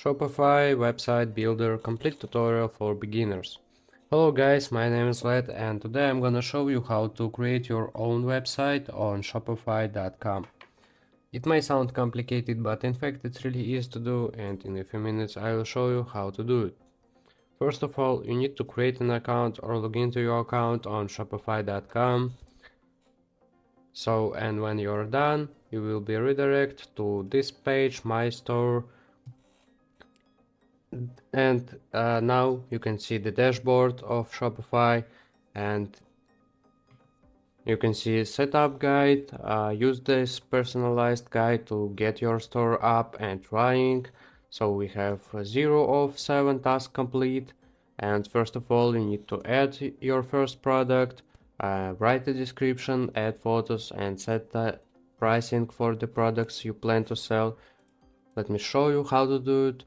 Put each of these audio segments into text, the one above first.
Shopify website builder complete tutorial for beginners. Hello guys, my name is Led and today I'm gonna show you how to create your own website on shopify.com. It may sound complicated, but in fact it's really easy to do, and in a few minutes I will show you how to do it. First of all, you need to create an account or log into your account on shopify.com. And when you're done, you will be redirected to this page, My Store. And now you can see the dashboard of Shopify, and you can see setup guide. Use this personalized guide to get your store up and running. So we have 0 of 7 tasks complete. And first of all, you need to add your first product, write a description, add photos, and set the pricing for the products you plan to sell. Let me show you how to do it.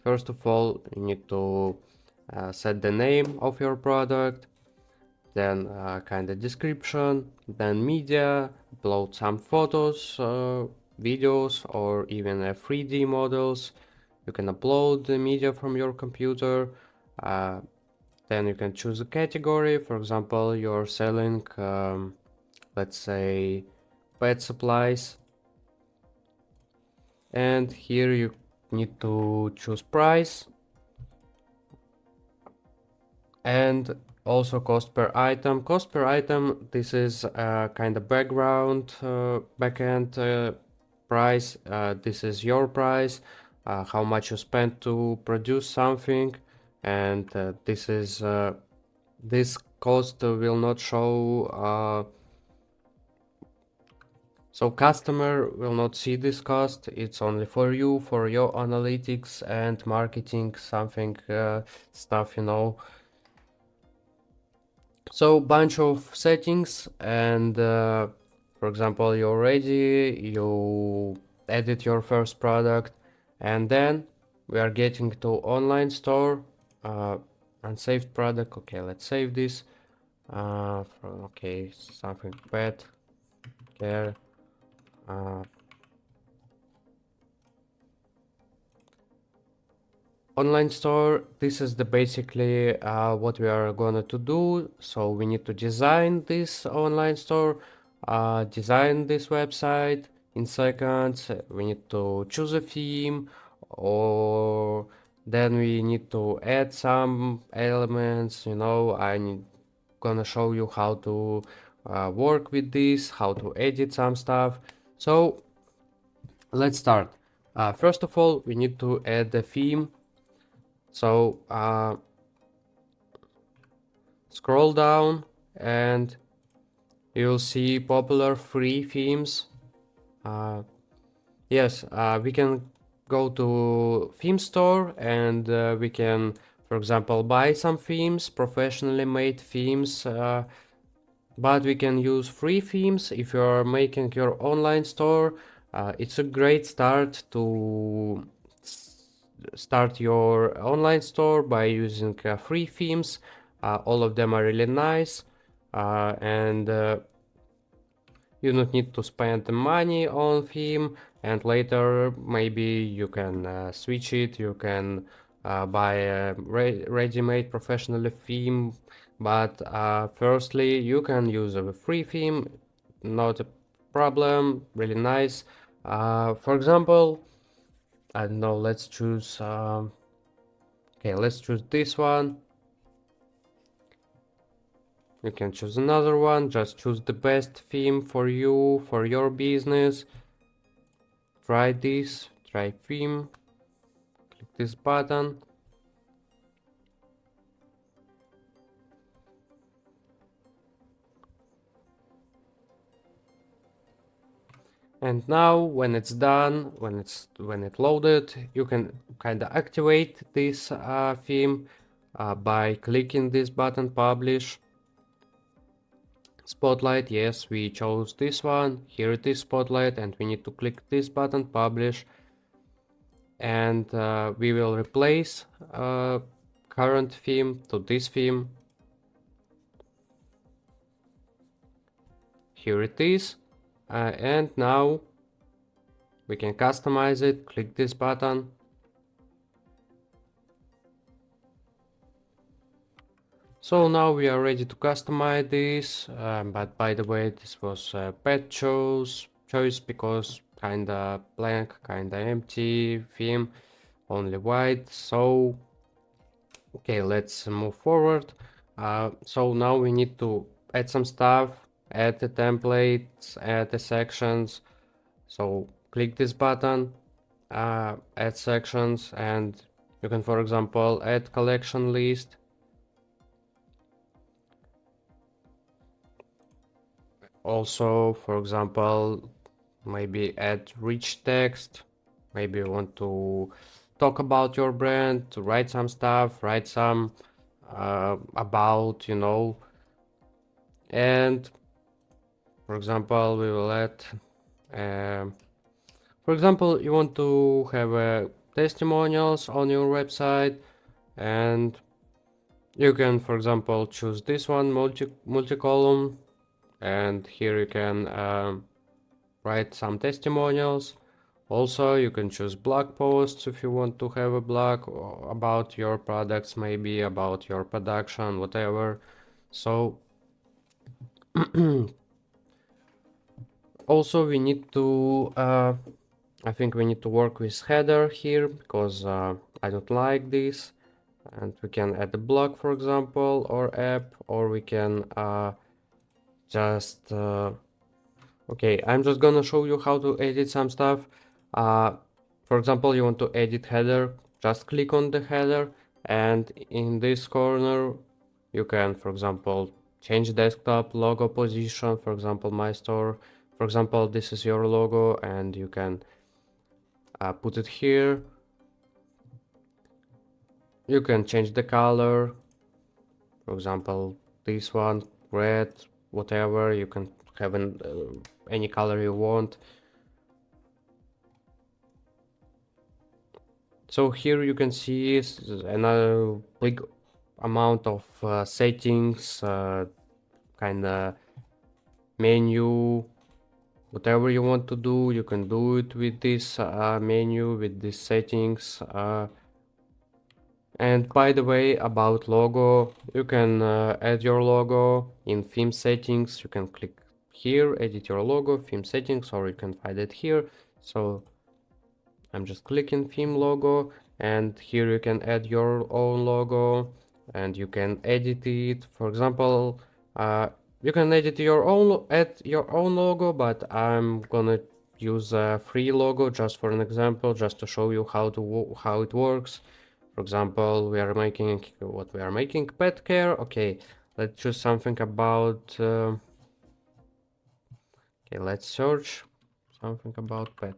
First of all, you need to set the name of your product, then kind of description, then media, upload some photos, videos, or even 3D models. You can upload the media from your computer. Then you can choose a category. For example, you're selling, let's say, pet supplies. And here you need to choose price and also cost per item. Cost per item, this is kind of background, backend price. This is your price, how much you spent to produce something, and this cost will not show. So customer will not see this cost. It's only for you, for your analytics and marketing, something stuff, you know. So bunch of settings, and for example, you're ready, you edit your first product, and then we are getting to online store, unsaved product. Okay, let's save this. Okay, something bad. Care. Online store, this is the basically what we are going to do. So we need to design this online store, design this website in seconds. We need to choose a theme, or then we need to add some elements, you know. Gonna show you how to work with this, how to edit some stuff. So let's start. First of all, we need to add the theme. So scroll down and you'll see popular free themes. Yes, we can go to theme store, and we can, for example, buy some themes, professionally made themes, but we can use free themes if you're making your online store. It's a great start to start your online store by using free themes. All of them are really nice, and you don't need to spend money on theme, and later maybe you can switch it. You can buy a ready-made professional theme, but firstly you can use a free theme, not a problem, really nice. For example, I don't know, let's choose okay, let's choose this one. You can choose another one, just choose the best theme for you, for your business. Try this, try theme, click this button. And now when it's done, when it loaded, you can kind of activate this theme by clicking this button, publish. Spotlight, yes, we chose this one. Here it is, Spotlight, and we need to click this button, publish. And we will replace current theme to this theme. Here it is. And now we can customize it. Click this button. So now we are ready to customize this, but by the way, this was a bad choice because kinda blank, kinda empty theme, only white. So okay, let's move forward. So now we need to add some stuff, add the templates, add the sections. So click this button, add sections, and you can, for example, add collection list. Also, for example, maybe add rich text. Maybe you want to talk about your brand, to write some stuff, write some about, and for example, we will add, um, for example, you want to have testimonials on your website, and you can, for example, choose this one, multi-column, and here you can write some testimonials. Also, you can choose blog posts if you want to have a blog about your products, maybe about your production, whatever. So also we need to I think we need to work with header here because I don't like this, and we can add a blog, for example, or app, or we can just okay, I'm just gonna show you how to edit some stuff. For example, you want to edit header, just click on the header, and in this corner you can, for example, change desktop logo position, for example, my store. For example, this is your logo and you can put it here. You can change the color, for example, this one, red, whatever. You can have any color you want. So here you can see another big amount of settings, kind of menu, whatever you want to do, you can do it with this menu, with these settings. And by the way, about logo, you can add your logo in theme settings. You can click here, edit your logo, theme settings, or you can find it here. So I'm just clicking theme logo, and here you can add your own logo and you can edit it. For example, you can edit add your own logo, but I'm gonna use a free logo just for an example, just to show you how it works. For example, we are making pet care. Okay, let's choose something about okay, let's search something about pet.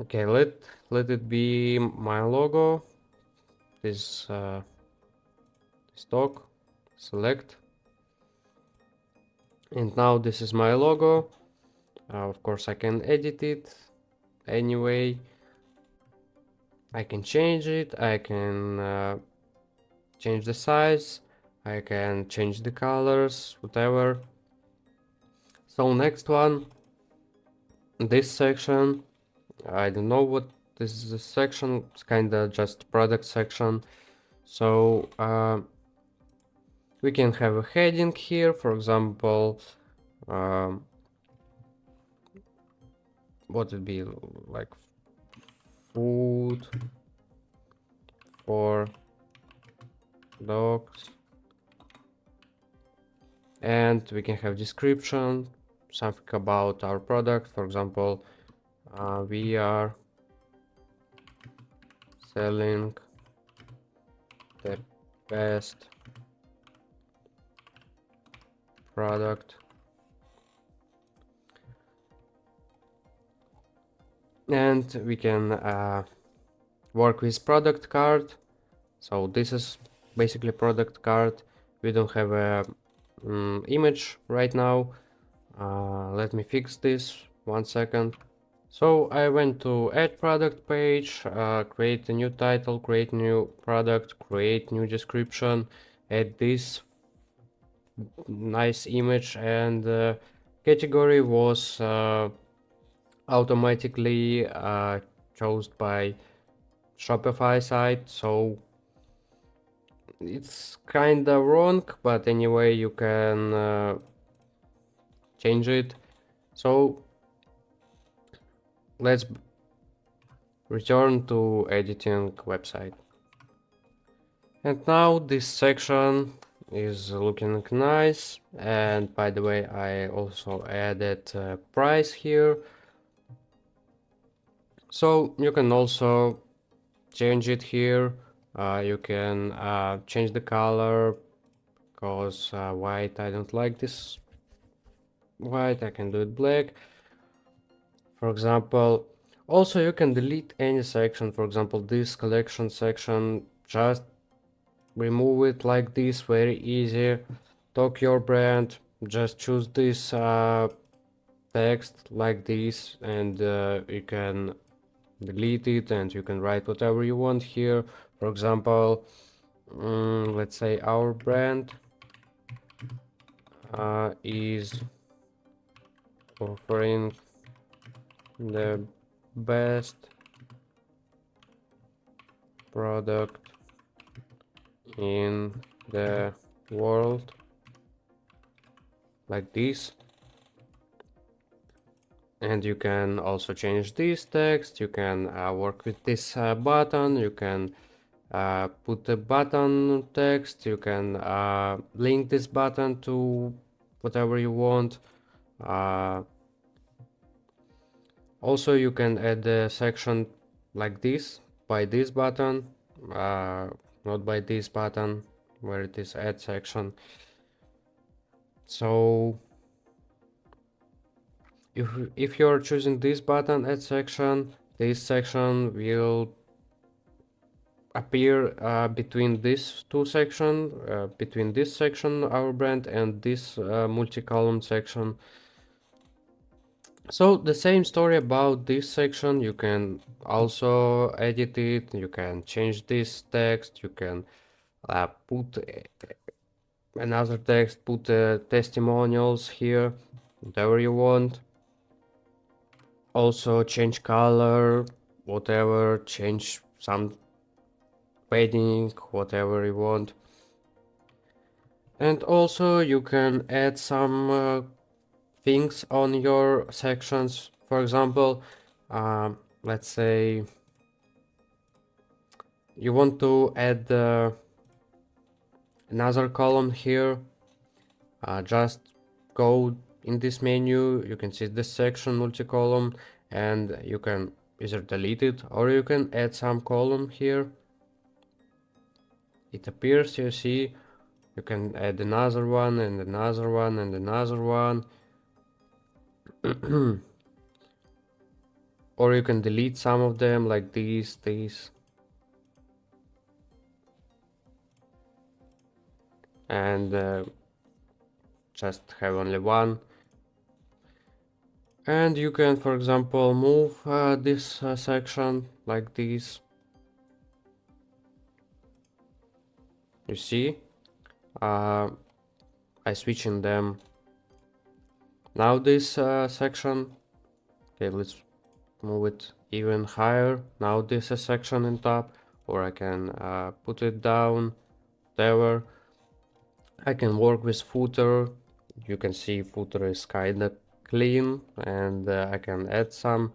Okay, let it be my logo. This stock, select, and now this is my logo. Of course, I can edit it anyway. I can change it. I can change the size. I can change the colors, whatever. So next one, this section. I don't know what this is. A section. It's kind of just product section. So we can have a heading here, for example, what would be like food for dogs, and we can have description, something about our product. For example, we are selling the best product, and we can work with product card. So this is basically product card. We don't have a image right now. Let me fix this 1 second. So I went to add product page, create a new title, create new product, create new description, add this nice image, and category was automatically chosen by Shopify site, so it's kinda wrong, but anyway you can change it. So let's return to editing website. And now this section is looking nice, and by the way I also added price here, so you can also change it here. You can change the color, because white, I don't like this white. I can do it black, for example. Also you can delete any section, for example this collection section, just remove it like this, very easy. Talk your brand, just choose this text like this, and you can delete it, and you can write whatever you want here. For example, let's say our brand is offering the best product in the world, like this. And you can also change this text, you can work with this button, you can put the button text, you can link this button to whatever you want. Also you can add a section like this by this button, not by this button where it is add section. So if you're choosing this button add section, this section will appear between these two sections, between this section our brand and this multi-column section. So the same story about this section, you can also edit it, you can change this text, you can put another text, put testimonials here, whatever you want. Also change color, whatever, change some padding, whatever you want. And also you can add some things on your sections. For example, let's say you want to add another column here. Just go in this menu, you can see this section multi-column, and you can either delete it or you can add some column here. It appears, you see, you can add another one and another one and another one. Or you can delete some of them like these, and just have only one. And you can, for example, move this section like this. You see, I switching them. Now this section, okay, let's move it even higher. Now this is section in top, or I can put it down, whatever. I can work with footer. You can see footer is kinda clean, and I can add some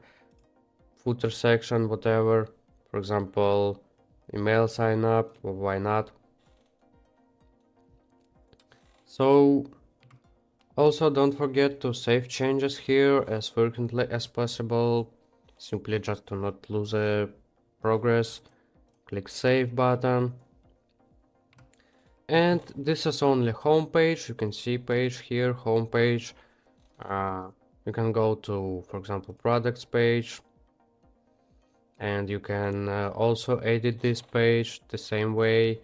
footer section, whatever. For example, email sign up, or why not? So also don't forget to save changes here as frequently as possible, simply just to not lose a progress. Click save button. And this is only home page. You can see page here, home page. You can go to, for example, products page, and you can also edit this page the same way.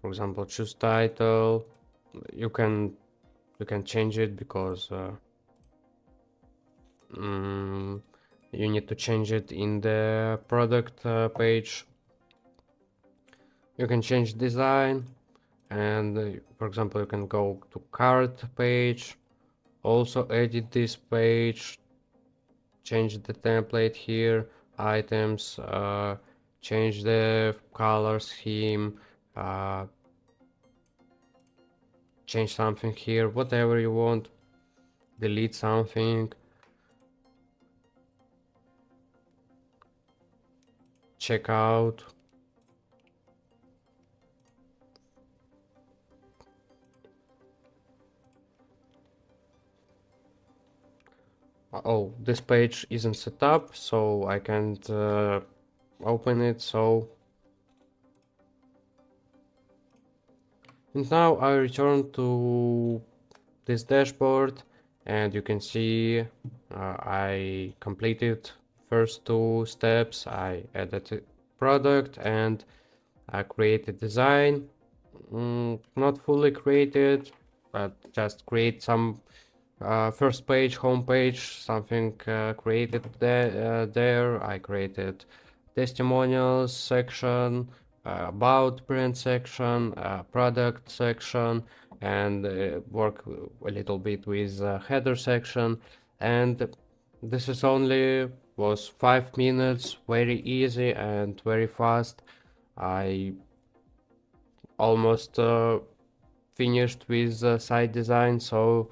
For example, choose title. You can change it because you need to change it in the product page. You can change design, and for example, you can go to cart page, also edit this page, change the template here, items, change the color scheme, change something here, whatever you want, delete something, check out. Oh, this page isn't set up, so I can't open it, so... And now I return to this dashboard, and you can see I completed first two steps. I added a product and I created design. Not fully created, but just create some first page, home page, something created there. I created testimonials section, about brand section, product section, and work a little bit with header section. And this is only was 5 minutes, very easy and very fast. I almost finished with site design, so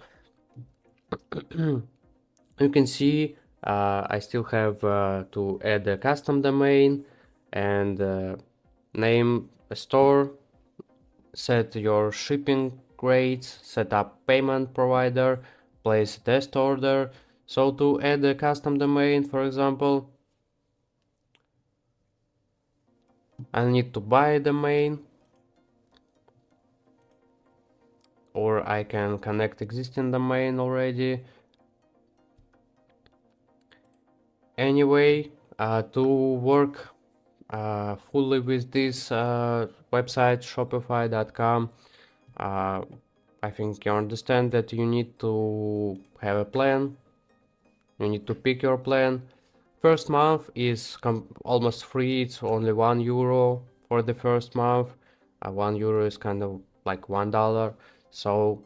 you can see I still have to add a custom domain and name a store, set your shipping rates, set up payment provider, place test order. So to add a custom domain, for example, I need to buy a domain, or I can connect existing domain already. Anyway, to work fully with this website, Shopify.com, I think you understand that you need to have a plan. You need to pick your plan. First month is almost free. It's only €1 for the first month. €1 is kind of like $1. So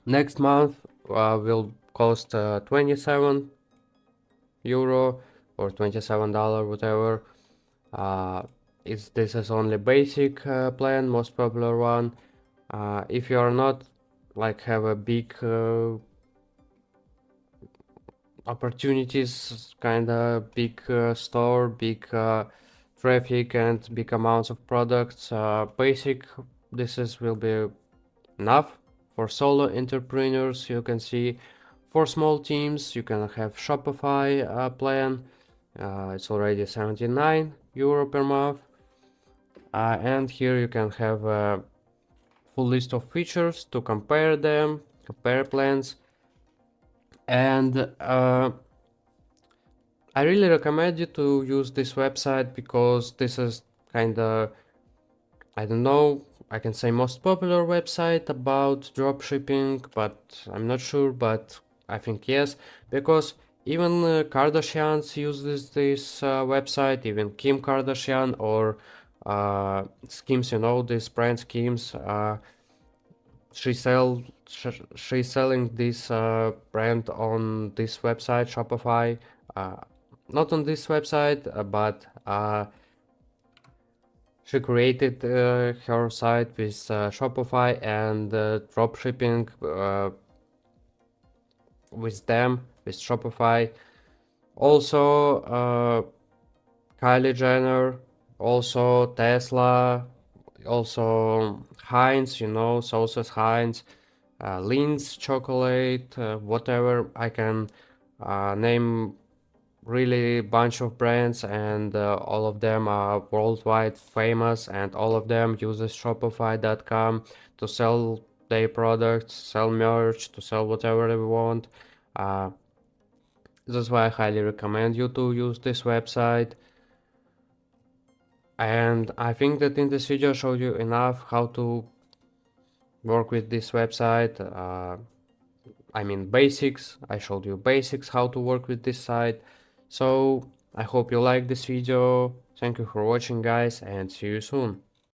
next month will cost 27 euro or $27, whatever. This is only basic plan, most popular one. If you are not like have a big opportunities, kind of big store, big traffic and big amounts of products, basic will be enough. For solo entrepreneurs, you can see for small teams you can have Shopify plan. It's already 79 euro per month, and here you can have a full list of features to compare them, compare plans. And I really recommend you to use this website because this is kind of, I don't know, I can say most popular website about dropshipping, but I'm not sure, but I think yes, because even Kardashians uses this website, even Kim Kardashian or schemes, you know, these brand schemes. She's selling this brand on this website, Shopify. Not on this website, but she created her site with Shopify and dropshipping with them, with Shopify. Also, Kylie Jenner, also Tesla, also Heinz, you know, sauces Heinz, Lindt chocolate, whatever. I can name really bunch of brands, and all of them are worldwide famous, and all of them uses Shopify.com to sell their products, sell merch, to sell whatever they want. That's why I highly recommend you to use this website. And I think that in this video I showed you enough how to work with this website. I mean basics. I showed you basics how to work with this site. So I hope you like this video. Thank you for watching, guys, and see you soon.